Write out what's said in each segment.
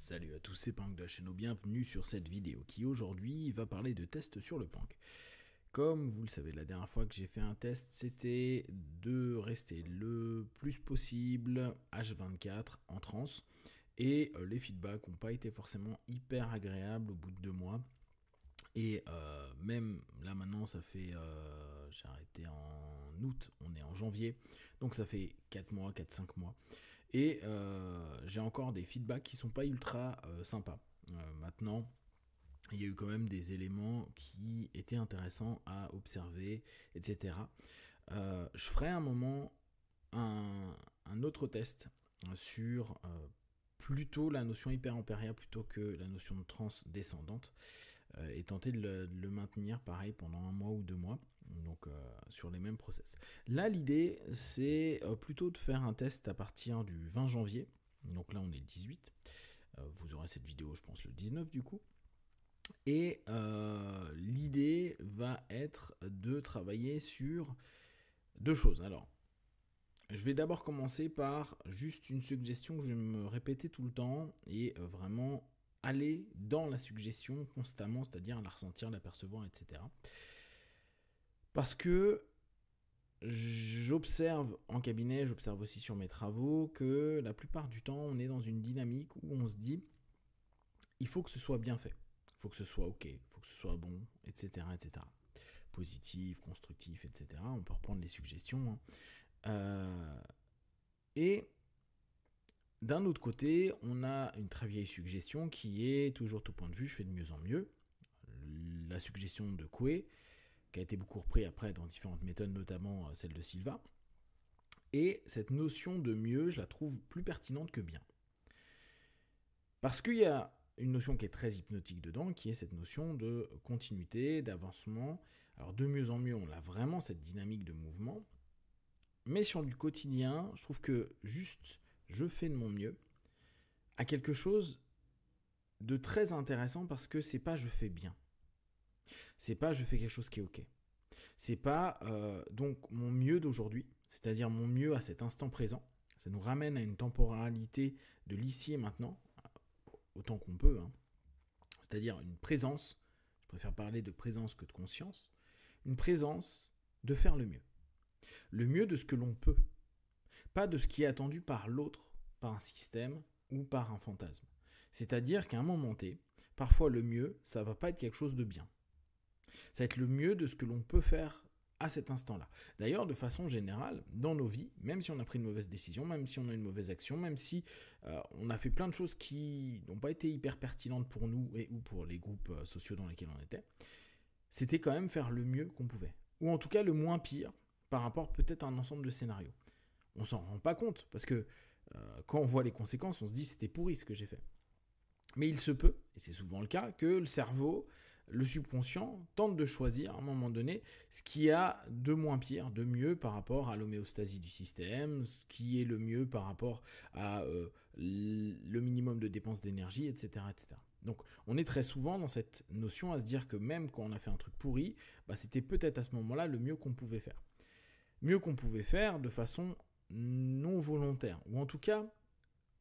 Salut à tous, c'est Pank de la chaîne, bienvenue sur cette vidéo qui aujourd'hui va parler de tests sur le Pank. Comme vous le savez, la dernière fois que j'ai fait un test, c'était de rester le plus possible H24 en transe. Et les feedbacks n'ont pas été forcément hyper agréables au bout de 2 mois. Et même là maintenant, ça fait... j'ai arrêté en août, on est en janvier. Donc ça fait 4 mois, 4-5 mois. Et j'ai encore des feedbacks qui sont pas ultra sympas. Maintenant, il y a eu quand même des éléments qui étaient intéressants à observer, etc. Je ferai un moment un autre test sur plutôt la notion hyperampéria plutôt que la notion de trans descendante et tenter de le maintenir pareil pendant 1 mois ou 2 mois, donc sur les mêmes process. Là, l'idée, c'est plutôt de faire un test à partir du 20 janvier, donc là on est le 18, vous aurez cette vidéo je pense le 19 du coup, et l'idée va être de travailler sur 2 choses. Alors, je vais d'abord commencer par juste une suggestion que je vais me répéter tout le temps et vraiment aller dans la suggestion constamment, c'est-à-dire la ressentir, la percevoir, etc. Parce que j'observe en cabinet, j'observe aussi sur mes travaux que la plupart du temps, on est dans une dynamique où on se dit il faut que ce soit bien fait, il faut que ce soit ok, il faut que ce soit bon, etc. etc. Positif, constructif, etc. On peut reprendre les suggestions. Et d'un autre côté, on a une très vieille suggestion qui est toujours tout point de vue, je fais de mieux en mieux. La suggestion de Coué, qui a été beaucoup repris après dans différentes méthodes, notamment celle de Silva. Et cette notion de mieux, je la trouve plus pertinente que bien. Parce qu'il y a une notion qui est très hypnotique dedans, qui est cette notion de continuité, d'avancement. Alors de mieux en mieux, on a vraiment cette dynamique de mouvement. Mais sur du quotidien, je trouve que juste je fais de mon mieux a quelque chose de très intéressant parce que c'est pas je fais bien. C'est pas je fais quelque chose qui est ok. C'est pas donc mon mieux d'aujourd'hui, c'est-à-dire mon mieux à cet instant présent. Ça nous ramène à une temporalité de l'ici et maintenant, autant qu'on peut. C'est-à-dire une présence, je préfère parler de présence que de conscience, une présence de faire le mieux. Le mieux de ce que l'on peut. Pas de ce qui est attendu par l'autre, par un système ou par un fantasme. C'est-à-dire qu'à un moment T, parfois le mieux, ça ne va pas être quelque chose de bien. Ça va être le mieux de ce que l'on peut faire à cet instant-là. D'ailleurs, de façon générale, dans nos vies, même si on a pris une mauvaise décision, même si on a une mauvaise action, même si on a fait plein de choses qui n'ont pas été hyper pertinentes pour nous et ou pour les groupes sociaux dans lesquels on était, c'était quand même faire le mieux qu'on pouvait. Ou en tout cas le moins pire par rapport peut-être à un ensemble de scénarios. On s'en rend pas compte parce que quand on voit les conséquences, on se dit c'était pourri ce que j'ai fait. Mais il se peut, et c'est souvent le cas, que le cerveau, le subconscient, tente de choisir à un moment donné ce qui a de moins pire, de mieux par rapport à l'homéostasie du système, ce qui est le mieux par rapport à le minimum de dépenses d'énergie, etc., etc. Donc on est très souvent dans cette notion à se dire que même quand on a fait un truc pourri, bah, c'était peut-être à ce moment-là le mieux qu'on pouvait faire. Mieux qu'on pouvait faire de façon non volontaire, ou en tout cas,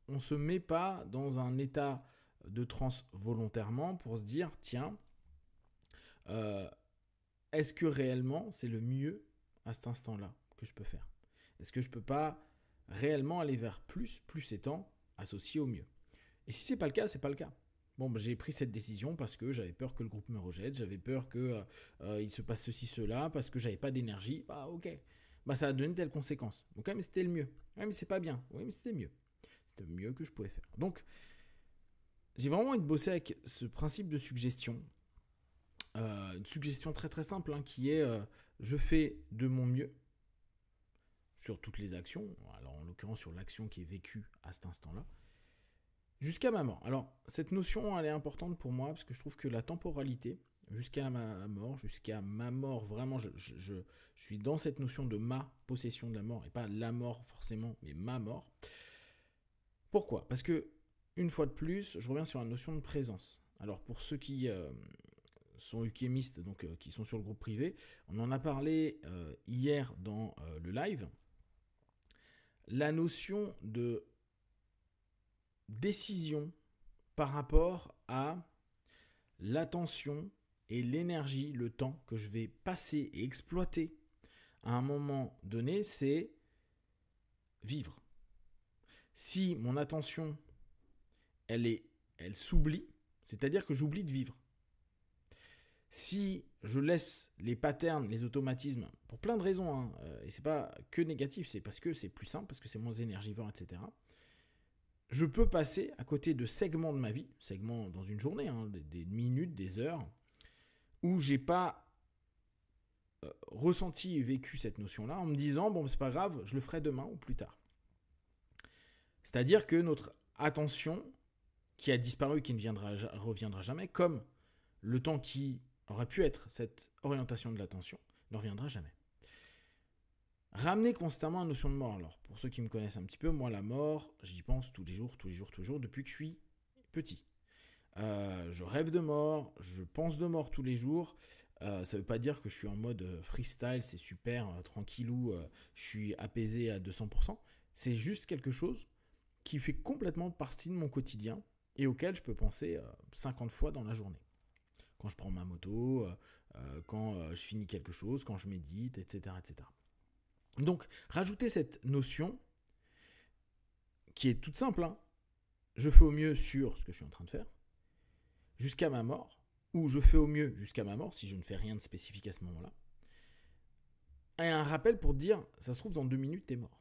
on ne se met pas dans un état de transe volontairement pour se dire, tiens, est-ce que réellement c'est le mieux à cet instant-là que je peux faire? Est-ce que je ne peux pas réellement aller vers plus étant associé au mieux? Et si c'est pas le cas, c'est pas le cas. Bon, bah, j'ai pris cette décision parce que j'avais peur que le groupe me rejette, j'avais peur que il se passe ceci, cela, parce que j'avais pas d'énergie. Bah ok, bah ça a donné telle conséquence. Ok, mais c'était le mieux. Ouais, mais c'est pas bien. Oui, mais c'était mieux. C'était le mieux que je pouvais faire. Donc, j'ai vraiment envie de bosser avec ce principe de suggestion. Une suggestion très très simple qui est je fais de mon mieux sur toutes les actions, alors en l'occurrence sur l'action qui est vécue à cet instant-là, jusqu'à ma mort. Alors, cette notion, elle est importante pour moi parce que je trouve que la temporalité, jusqu'à ma mort, vraiment, je suis dans cette notion de ma possession de la mort, et pas la mort forcément, mais ma mort. Pourquoi? Parce que, une fois de plus, je reviens sur la notion de présence. Alors, pour ceux qui sont ukémistes, donc qui sont sur le groupe privé, on en a parlé hier dans le live. La notion de décision par rapport à l'attention et l'énergie, le temps que je vais passer et exploiter à un moment donné, c'est vivre. Si mon attention, elle s'oublie, c'est-à-dire que j'oublie de vivre. Si je laisse les patterns, les automatismes, pour plein de raisons, et c'est pas que négatif, c'est parce que c'est plus simple, parce que c'est moins énergivore, etc. Je peux passer à côté de segments de ma vie, segments dans une journée, des minutes, des heures, où j'ai pas ressenti et vécu cette notion-là, en me disant, bon, c'est pas grave, je le ferai demain ou plus tard. C'est-à-dire que notre attention, qui a disparu, qui ne reviendra jamais, comme le temps qui aurait pu être cette orientation de l'attention, ne reviendra jamais. Ramener constamment la notion de mort. Alors, pour ceux qui me connaissent un petit peu, moi, la mort, j'y pense tous les jours, depuis que je suis petit. Je rêve de mort, je pense de mort tous les jours. Ça ne veut pas dire que je suis en mode freestyle, c'est super, tranquillou, je suis apaisé à 200%. C'est juste quelque chose qui fait complètement partie de mon quotidien et auquel je peux penser 50 fois dans la journée. Quand je prends ma moto, quand je finis quelque chose, quand je médite, etc. etc. Donc, rajouter cette notion qui est toute simple, je fais au mieux sur ce que je suis en train de faire, jusqu'à ma mort, ou je fais au mieux jusqu'à ma mort si je ne fais rien de spécifique à ce moment-là. Et un rappel pour te dire, ça se trouve dans 2 minutes, t'es mort.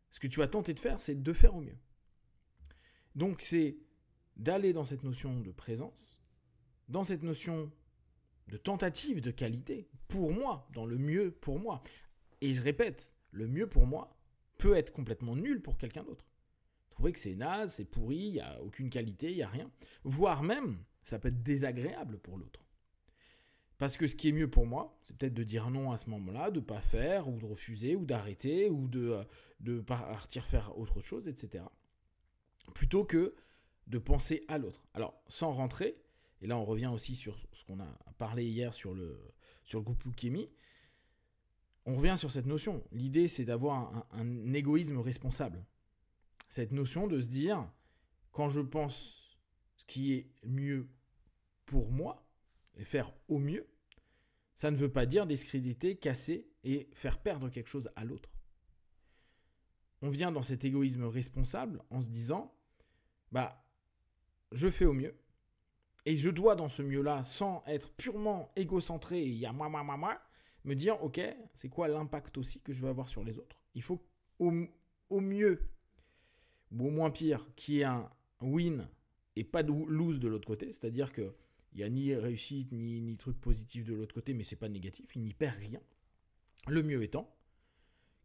Ce que tu vas tenter de faire, c'est de faire au mieux. Donc, c'est d'aller dans cette notion de présence, dans cette notion de tentative de qualité, pour moi, dans le mieux pour moi. Et je répète, le mieux pour moi peut être complètement nul pour quelqu'un d'autre. Trouver que c'est naze, c'est pourri, il n'y a aucune qualité, il n'y a rien. Voire même, ça peut être désagréable pour l'autre. Parce que ce qui est mieux pour moi, c'est peut-être de dire non à ce moment-là, de ne pas faire, ou de refuser, ou d'arrêter, ou de partir faire autre chose, etc. Plutôt que de penser à l'autre. Alors, sans rentrer, et là on revient aussi sur ce qu'on a parlé hier sur le groupe Loukemi, on revient sur cette notion. L'idée, c'est d'avoir un égoïsme responsable. Cette notion de se dire, quand je pense ce qui est mieux pour moi, et faire au mieux, ça ne veut pas dire discréditer, casser et faire perdre quelque chose à l'autre. On vient dans cet égoïsme responsable en se disant, je fais au mieux, et je dois dans ce mieux-là, sans être purement égocentré, il y a moi, me dire, ok, c'est quoi l'impact aussi que je vais avoir sur les autres. Il faut au mieux, ou au moins pire, qu'il y ait un win et pas de lose de l'autre côté, c'est-à-dire qu'il n'y a ni réussite, ni truc positif de l'autre côté, mais c'est pas négatif, il n'y perd rien. Le mieux étant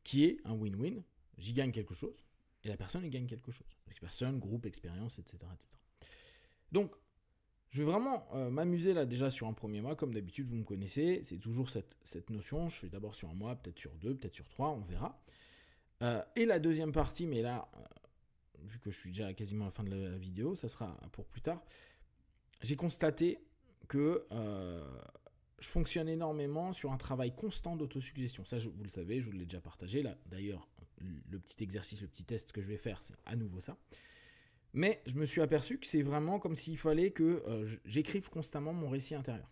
qu'il y ait un win-win, j'y gagne quelque chose, et la personne y gagne quelque chose. Personne, groupe, expérience, etc., etc. Donc, je vais vraiment m'amuser là déjà sur un premier mois, comme d'habitude vous me connaissez, c'est toujours cette notion, je fais d'abord sur un mois, peut-être sur 2, peut-être sur 3, on verra. Et la deuxième partie, mais là, vu que je suis déjà quasiment à la fin de la vidéo, ça sera pour plus tard, j'ai constaté que je fonctionne énormément sur un travail constant d'autosuggestion. Ça, vous le savez, je vous l'ai déjà partagé là. D'ailleurs, le petit exercice, le petit test que je vais faire, c'est à nouveau ça. Mais je me suis aperçu que c'est vraiment comme s'il fallait que j'écrive constamment mon récit intérieur.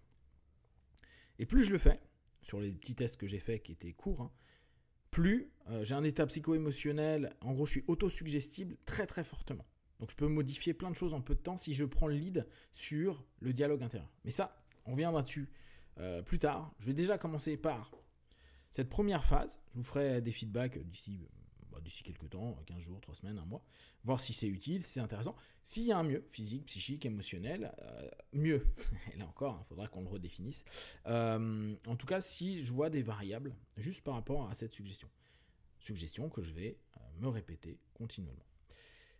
Et plus je le fais, sur les petits tests que j'ai faits qui étaient courts, plus j'ai un état psycho-émotionnel, en gros je suis autosuggestible très très fortement. Donc je peux modifier plein de choses en peu de temps si je prends le lead sur le dialogue intérieur. Mais ça, on reviendra dessus plus tard. Je vais déjà commencer par cette première phase. Je vous ferai des feedbacks d'ici quelques temps, 15 jours, 3 semaines, 1 mois, voir si c'est utile, si c'est intéressant. S'il y a un mieux, physique, psychique, émotionnel, mieux, et là encore, il faudra qu'on le redéfinisse. En tout cas, si je vois des variables, juste par rapport à cette suggestion que je vais me répéter continuellement.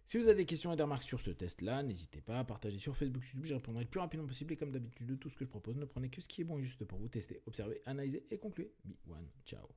Si vous avez des questions et des remarques sur ce test-là, n'hésitez pas à partager sur Facebook, YouTube, j'y répondrai le plus rapidement possible. Et comme d'habitude, de tout ce que je propose, ne prenez que ce qui est bon et juste pour vous tester, observer, analyser et conclure. Be one, ciao.